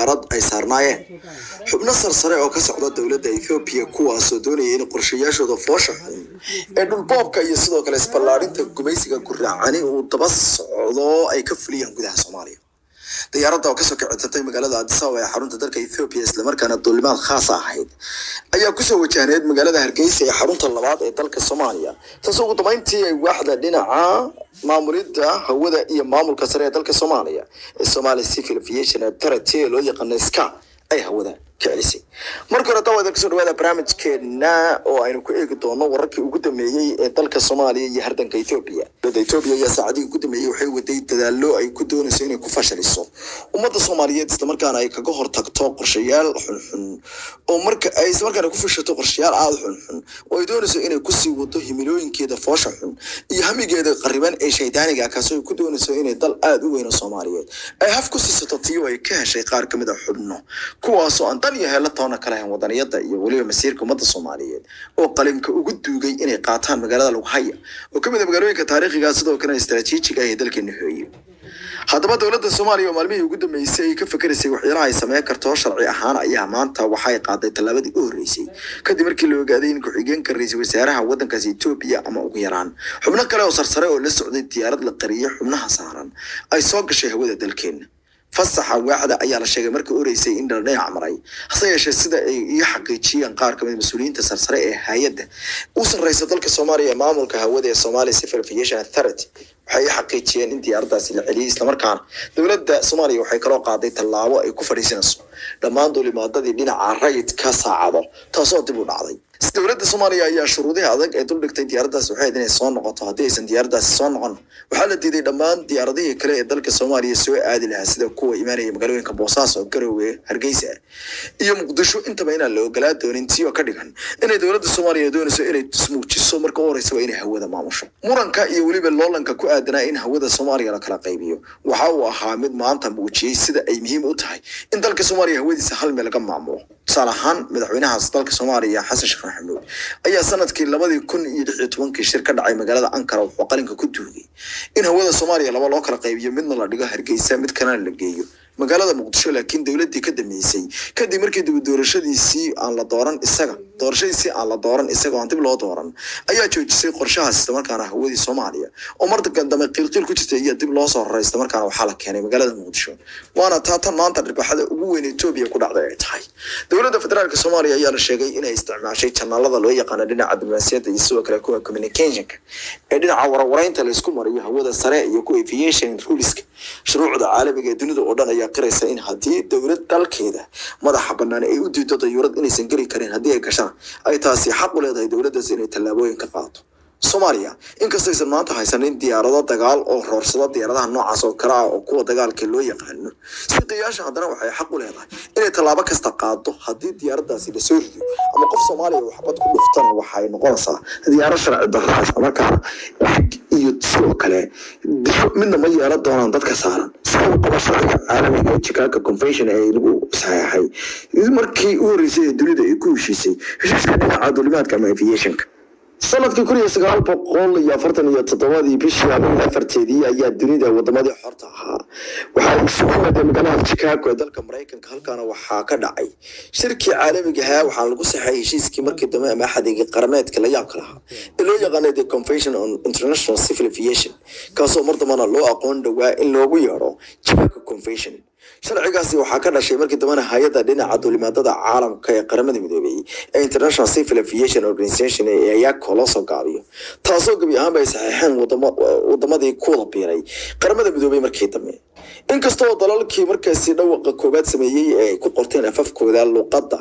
diyaarad ay saarnaayeen xubno sarsare oo ka socda dowladda Ethiopia kuwaasoo doonaya in qorshayaashooda foosha xun ee dhulboobka iyo sidoo kale isballaarinta gumaysiga ku raacani uu daba socdo ay ka fuliyaan gudaha Soomaaliya. diyaaradda oo ka soo kicitay magaalada Addis Ababa ee xarunta dalka Ethiopia isla markaana duulimaad khaas ah ahayd ayaa ku soo wajahneed magaalada Hargeysa ee xarunta labaad ee dalka Soomaaliya taasoo ugu dambeyntii ay waaxda dhinaca maamulidda hawada iyo maamulka sare ee dalka Soomaaliya ee Somali Civil Aviation Authority loo yaqaan SCA ay hawada كعلسي مركز رتوى ذلك سؤال هذا برامج كنا أو أنو كأي قطعنا ورك وجود مية تلك الصومالية يهردن كإثيوبيا لدى إثيوبيا يا سعدي وجود مية وحي ودي تدلوا أي كدون سين كفشل الصوم ومدة الصومالية تستمر كان أي كجهر تقطع قرشيال حن ومرك أي سمر كان كفش تقرشيال عاد حن ويدون سين كسي وده مليون كده فاش حن يهمي كده قريبا أي شيء تاني كاسو كدون سين دل وين الصومالية أي هف كسي ستطيع ويكه شيء قار كمده حبنا كواسو أنت هلا طانا كلام وطنية وليه مسيركم مدة الصومالية وقلمك وجدوا جاي إني قاطعان مجال الوحية وكم إذا مجالوي كتاريخ قاصده وكان استراتيجي جاي ذلك النهائي هذا ما دولة الصومالية ومالمي وجود ما يسوي كيف فكر يسوي وحيرها يسميه كرتون شرعي أحيانا أيام مانتا وحي قاضي تلابد أوريسي كدي مركي اللي قاعدين كحيجين كرئيس وزراء ودن كإثيوبيا أما أغيران حبنا كلا وصرصرة وللسعودية الديارات للقرية حبناها صارن أي سوق الشيء هو ذلكين فصح واحدة أيها الشيء مركو أوريسي إن درني عمري حصيا شيء سدا يحقق شيء أنقار كمان المسؤولين تسرسرة هيدا وصل رئيس دولة الصومالية مامل كهودة الصومالي سيفل أفيشن الثرتي وحي حقق شيء أنتي أرض العلي إسلام مركان دولة الصومالية وحي كرو قاضي الله ويكفر يسنسو لما عنده لما ضد لنا عريت كصعبة تصوت بالعضي دولة الصومالية هي شروطها هذاك يدل لك ديارة سوحيد إن صون نقطة هذه ديارة صون عن وحالة دي لما ديارة دي كلا يدل الصومالية سوى عادل هسده قوة إيمانية مقالوين كبوساس وكروي هرجيسة يوم قدشوا أنت بين اللي قلاد دون تيو كدهن إن دولة الصومالية دون سئلة تسمو تسمو مركوري سوى إن هو ذا معمش مرن كأيولي باللون ككو أدنى إن هو ذا الصومالية لكلا قيبيو وحاو حامد ما أنت موجي سده أي مهم أطهي إن دلك الصومالية هو ذي سهل ملقم معمو صالحان مدحوينها دلك الصومالية حسن شيخ محمود أي سنة كي لبادي يكون يدعون كشركة دعي مجالات أنكرة وقالين ككتوجي إن هو الصومالي لما لوكر قيبي من الله لقاه هرجيسة مت كان اللي جيو مجالات مقدسة لكن دولتي كده ميسي كده مركز دورشة سي على دوران السجا دورشة سي على دوران السجا وانت بلا دوران أي شيء سي قرشها استمر كان هو دي الصومالية ومرت كان دم قيل كنت يدي بلا صار استمر كان وحالك يعني مجالات مقدسة وأنا تاتا ما أنت ربح هذا وين إثيوبيا كل عذاب تحي دولة فدرالك الصومالية يا الشيء إنه يستعمل شيء كان الله لو يقان لنا عدم السيادة يسوى كلاكوا كوميونيكيشن إدنا عورين تلسكو مريا هو ده السراء يكون إفيشن رولسك شروع العالم يدون ده أردنا يقرأ إن هذه دولة كذا ماذا حبنا أن يودي تطيرات إن سنجري كرين هذه كشان أي تاسي حق ولا دولة زين تلابوين كفاته Soomaaliya inkastoo aysan maanta haysanin diyaarado dagaal oo roorsada diyaaradaha noocaas oo kala ah oo kuwa dagaalka loo yaqaano si qiyaasha haddana waxay xaq u leedahay inay tallaabo kasta qaado haddii diyaaradaasi la soo rido ama qof Soomaaliya oo xabad ku dhuftana waxay noqonaysaa diyaarad sharci darro ah marka iyo sidoo kale midna ma yeelan doonaan dadka saaran sida qabashada caalamiga ee Chicago Convention ee lagu saxeexay markii uu horeysay dunida ay ku heshiisay heshiiska dhinaca duulimaadka ama aviation-ka sanadkii kun iyo sagaal boqol iyo afartan iyo toddobadii bishii afarteedii ayaa dunida wadamadii xorta ahaa waxaa isugu yimaaday magaalada Chicago ee dalka Mareykanka halkaana waxaa ka dhacay shirkii caalamiga ah waxaa lagu saxeeyay heshiiskii markii dambe ama axadiga qarameedka la yaabka lahaa ee loo yaqaanay the Convention on International Civil Aviation kaasoo mar dambana loo aqoon dhawaa in loogu yeero Chicago Convention sharcigaasi waxaa ka dhashay markii dambana hay'adda dhinaca duulimaadada caalamka ee qaramada midoobay ee International Civil Aviation Organization ee ayaa kala soo gaabiyo taasoo gabi ahaan bay saxeexeen wadamadii ku wada biiray qaramada midoobay markii dambe inkastoo dalalkii markaasi dhawaqa koobaad sameeyay ay ku qorteen afafkooda luqadda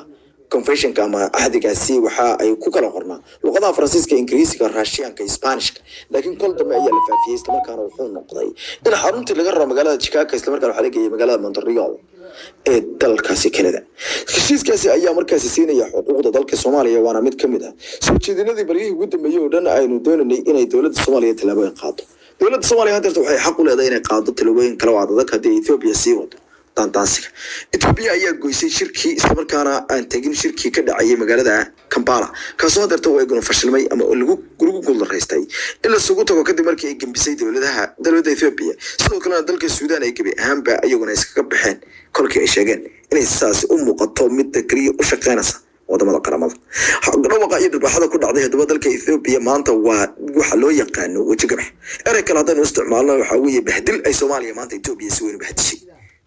convention kama ahdigaasi waxa ay ku kala qornaa luqadaha Faransiiska Ingiriisiga Russianka Isbaanishka laakiin kol dambe ayaa la faafiyay isla markaana wuxuu noqday in xaruntii laga rabo magaalada Chicago isla markaana waxa la geeyay magaalada Montreal ee dalkaasi Canada heshiiskaasi ayaa markaasi siinaya xuquuqda dalka Soomaaliya waana mid kamid ah soo jeedinadii barigii ugu dambeeyay oo dhan aynu doonaynay inay dawladda Soomaaliya tallaabo qaado dawladda Soomaaliya hadda waxay xaq u leedahay inay qaado tallaabooyin kala wada dadka Ethiopia sii wado daandaansiga Ethiopia ayaa goysay shirkii isla markaana aan tagin shirkii ka dhacay magaalada Kampala kaasoo darto way guna fashilmay ama lagu guuldareystay ila sugu tago kadib markii ay gambisay dawladda Ethiopia sidoo kale dalka Suudaan ay gabi ahaanba ayaguna iskaga baxeen kolkii ay sheegeen inay saas u muuqato mid kaliya u shaqeynaysa wadamada qaramada dhawaqa iyo dhibaatada ku dhacday hadaba dalka Ethiopia maanta waa waxa loo yaqaan wajigax erey kale hadaan isticmaalno waxa weeye bahdil ay Soomaaliya maanta Ethiopia si weyn u bahdishay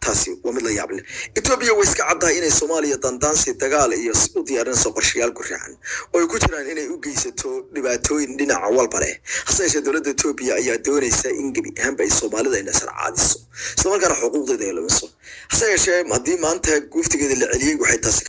taasi waa mid la yaab leh Ethiopia way iska caddahay inay Soomaaliya dandaansi dagaal iyo u diyaarinayso qorshayaal ku raacan oo ay ku jiraan inay u geysato dhibaatooyin dhinaca walba leh hase yeeshee dowladda Ethiopia ayaa doonaysa in gabi ahaanba ay Soomaalida ay nasar caadiso isla markaana xuquuqdeeda ay lumiso hase yeeshee haddii maanta guftigeeda la celiyay waxay taasi